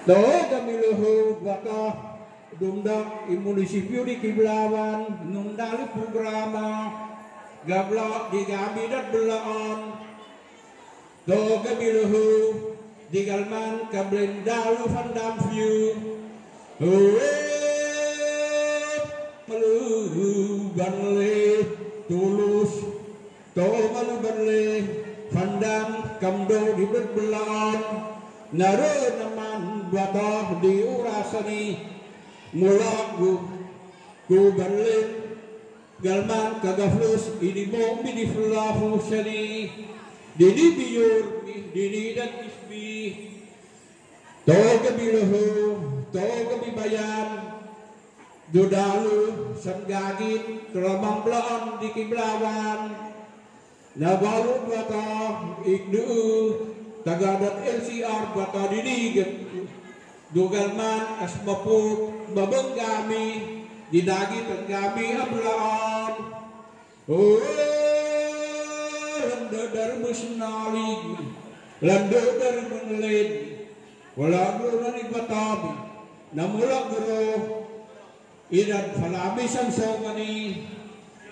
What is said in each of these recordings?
Do kamiluhod baka dumda im munisipyo di Kiblawan nung dali programa gabla di gabidat belaan do kamiluhod di Galman kablendalu Vandam view malu banle tulus to malu banle Vandam kamdo di belaan naro naman bata di urasani mula gu banle Galman kagaflus ini mo bini fulafu sani dini biur dini dan isbi to kabiluhu to kabibayan dodalu sanggagin kelamang belaan di Kiblawan nabalu bata ikdu tagadat LCR bata dinigat dugalman asmapuk babang kami didagi kami ablaan landa dari musnalig landa dari mengelid wala guru ni batabi namula guru idan falami sang songani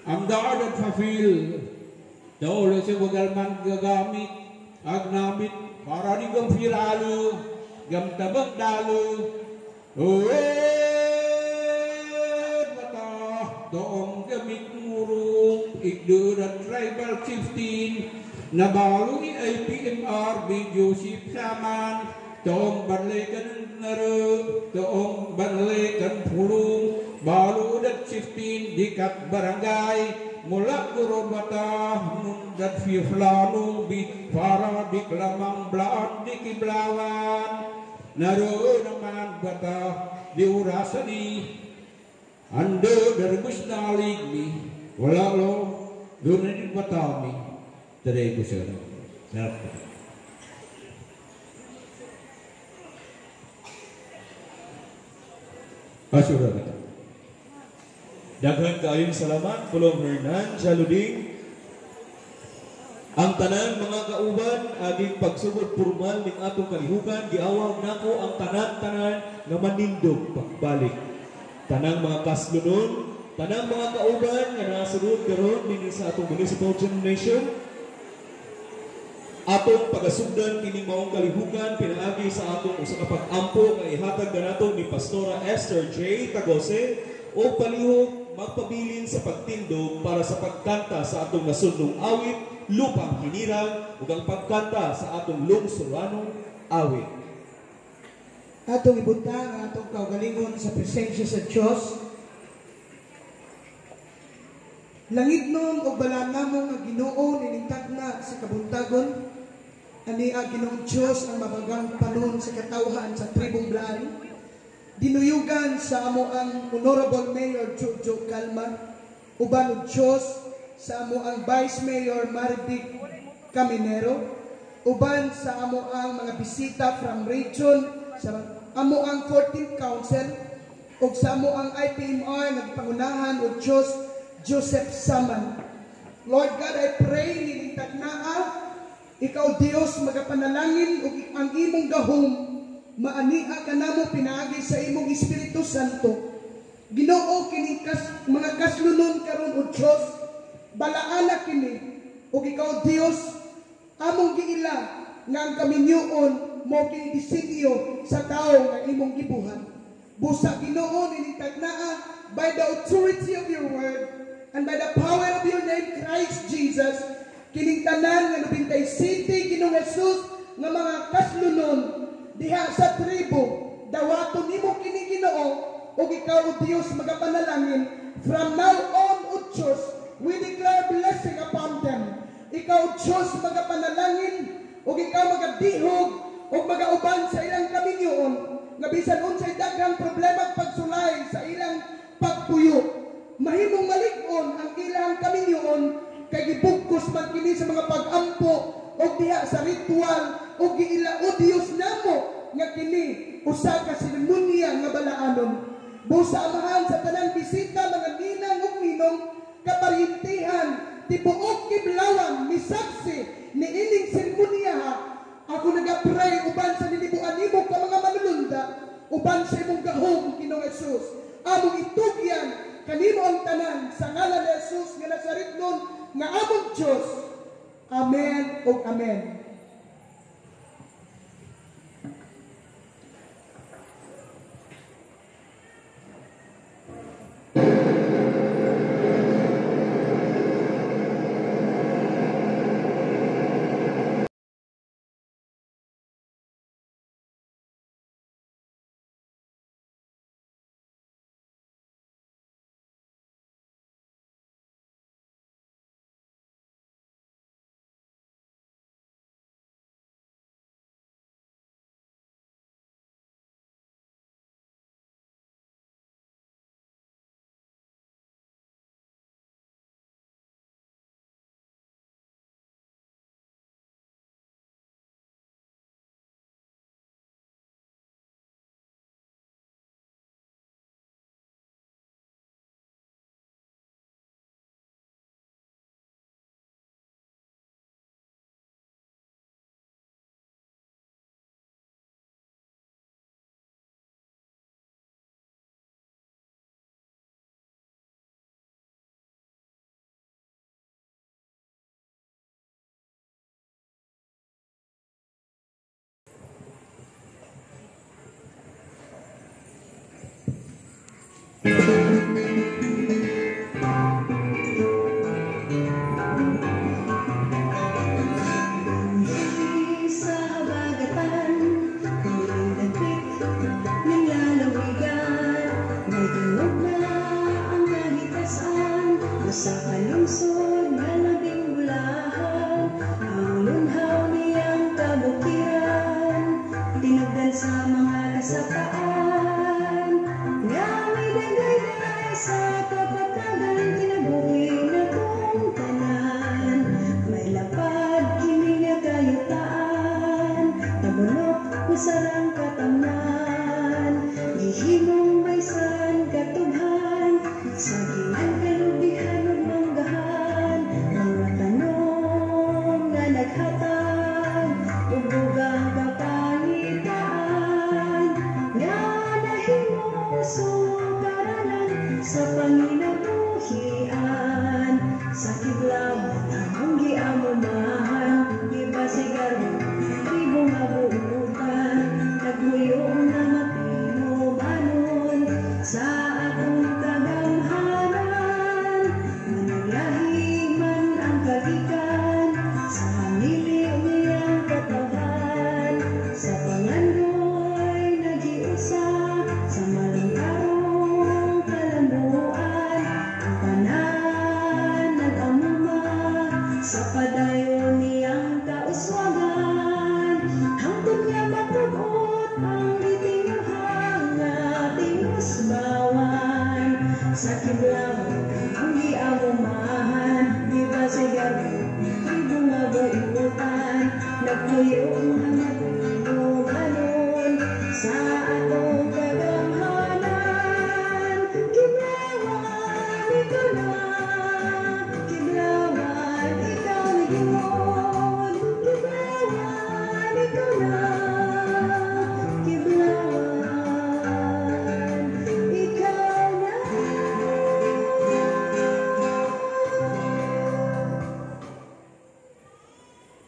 amda adat fafil dahulu sebagalman gagamit agnamit para di gambiralu gam tabak dalu bata doong gamit murung ikdo dan tribal chieftain na balu ni IPMR di Joseph Saman doong banlekan naro doong banlekan pulung balu dan chieftain di kat barangay mula guru bata dan fiflanu bi para di Kelamang Blaan di Kiblawan naro naman bata di urasani ando dari musnalig ni wala lo doon di bata ni tere ko sir asura bata daghan kaayong salamat Pulong Hernan Jaluding. Ang tanan mga kauban aging pagsugod formal ning atong kalihukan giawag nako ang tanan-tanan nga manindog pagbalik. Tanang mga kaslunon, tanang mga kauban nga nasunod karon dinhi sa atong municipal generation. Atong pagasugdan kini maong kalihukan pinaagi sa atong usa ka pag-ampo nga ihatag kanato ni Pastora Esther J. Tagose o palihog magpabilin sa pagtindog para sa pagkanta sa atong nasundong awit, lupang hinirang, ug ang pagkanta sa atong lungsuranong awit. Atong ibutang ang atong kaugalingon sa presensya sa Diyos. Langit nung o balaan namong ang Ginoo ninitag na sa kabuntagon, ani ang Ginoong Diyos ang mabagang panon sa katawhan sa tribong Blaan. Dinuyugan sa amo ang Honorable Mayor Jojo Calma, uban og Diyos sa amo ang Vice Mayor Marivic Caminero, uban sa amo ang mga bisita from region, sa amo ang 14th Council, ug sa amo ang IPMR nagpangunahan og Diyos Joseph Saman. Lord God, I pray nilintag naa, ikaw Dios magapanalangin ug ang imong gahom maania ka namo pinaagi sa imong Espiritu Santo. Ginoo kini mga kaslunon karon o Dios, balaana kini ug ikaw Dios among giila nga ang kaminyoon mo kini disenyo sa tawo nga imong gibuhat. Busa Ginoo nilintag naa by the authority of your word and by the power of your name Christ Jesus, kining tanan nga nabintay city Ginoong Jesus nga mga kaslunon diha sa tribo, dawaton nimo kini Ginoo, ug ikaw o Dios magapanalangin. From now on, O Diyos, we declare blessing upon them. Ikaw Diyos magapanalangin, ug ikaw magadihog, ug magauban sa ilang kaminyoon, nga bisan unsay daghang problema pagsulay sa ilang pagpuyo. Mahimong malig-on ang ilang kaminyoon, kay gibugkos man kini sa mga pag-ampo, o diha sa ritual, o giila o Dios namo nga kini usa ka seremonya nga balaanon. Busa amahan sa tanang bisita mga ninang ug ninong kaparintihan tibuok Kiblawan misaksi ni ining seremonya. Ako nagapray uban sa nilibuan nimo ka mga manulunda uban sa imong gahom, Ginoong Jesus. Among itugyan kanimo ang tanan sa ngalan ni Jesus nga Nazaretnon nga among Dios. Amen ug amen.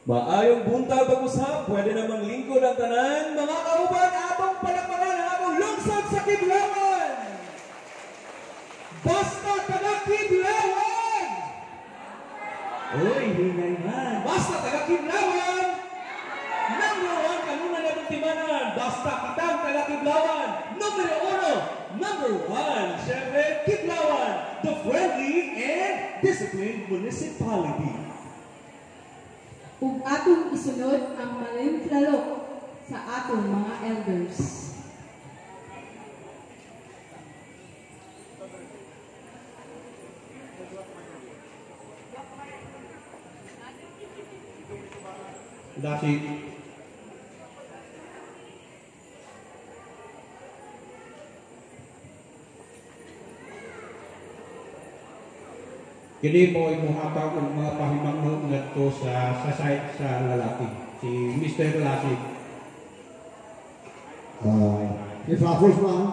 Maayong buntag pag-usap, pwede namang lingkod ang tanan. Mga kauban, atong palakpakan ang atong lungsod sa Kidlawan. Basta taga Kidlawan! Uy, hinay man. Basta taga Kidlawan! Number 1, kanuna na itong timanan. Basta katang taga Kidlawan. Number 1, syempre, Kidlawan, the friendly and disciplined municipality. Ug atong isunod ang malimflalok sa atong mga elders. Dasig. Kini mo imuhatag ang mga pahimangno ngadto sa site sa lalaki. Si Mr. Lasig. If Raffles man,